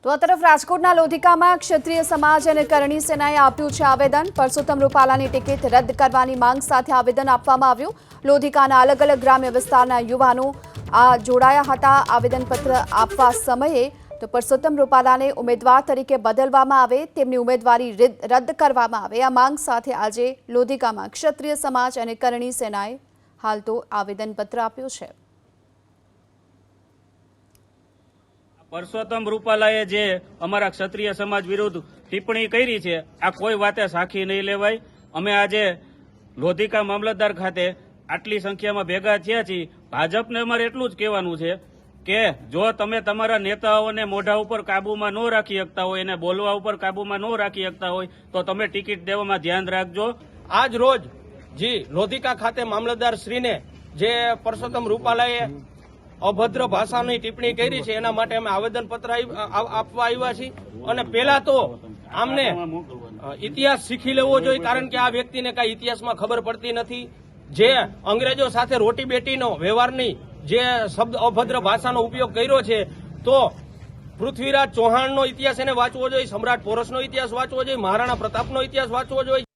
તો આ તરફ રાજકોટના લોધિકામાં ક્ષત્રિય સમાજ અને કરણી સેનાએ આપ્યું છે આવેદન। પરસોત્તમ રૂપાલાની ટિકિટ રદ કરવાની માંગ સાથે આવેદન આપવામાં આવ્યું। લોધિકાના અલગ અલગ ગ્રામ્ય વિસ્તારના યુવાનો જોડાયા હતા। આવેદનપત્ર આપવા સમયે તો પરસોત્તમ રૂપાલાને ઉમેદવાર તરીકે બદલવામાં આવે, તેમની ઉમેદવારી રદ કરવામાં આવે, આ માંગ સાથે આજે લોધિકામાં ક્ષત્રિય સમાજ અને કરણી સેનાએ હાલ તો આવેદનપત્ર આપ્યું છે। પરસોત્તમ રૂપાલાએ જે અમારા ક્ષત્રિય સમાજ વિરુદ્ધ ટિપ્પણી કરી છે, આ કોઈ વાતે સાખી નહીં લેવાય। અમે આજે લોધિકા મામલતદાર ખાતે આટલી સંખ્યામાં ભેગા થયા છીએ। ભાજપને અમારે એટલું જ કહેવાનું છે કે જો તમે તમારા નેતાઓને મોઢા ઉપર કાબુમાં ન રાખી શકતા હોય, એને બોલવા ઉપર કાબુમાં ન રાખી શકતા હોય તો તમે ટિકિટ દેવામાં ધ્યાન રાખજો। આજ રોજ જી લોધિકા ખાતે મામલતદાર શ્રીને જે પરસોત્તમ રૂપાલાએ અભદ્ર ભાષાની ટિપ્પણી કરી છે એના માટે અમે આવેદનપત્ર આપવા આવ્યા છીએ। અને પહેલા તો આમને ઇતિહાસ શીખી લેવો જોઈએ, કારણ કે આ વ્યક્તિને કઈ ઇતિહાસમાં ખબર પડતી નથી। જે અંગ્રેજો સાથે રોટી બેટીનો વ્યવહારની જે શબ્દ અભદ્ર ભાષાનો ઉપયોગ કર્યો છે, તો પૃથ્વીરાજ ચૌહાણનો ઇતિહાસ એને વાંચવો જોઈએ, સમ્રાટ પોરસનો ઇતિહાસ વાંચવો જોઈએ, મહારાણા પ્રતાપનો ઇતિહાસ વાંચવો જોઈએ।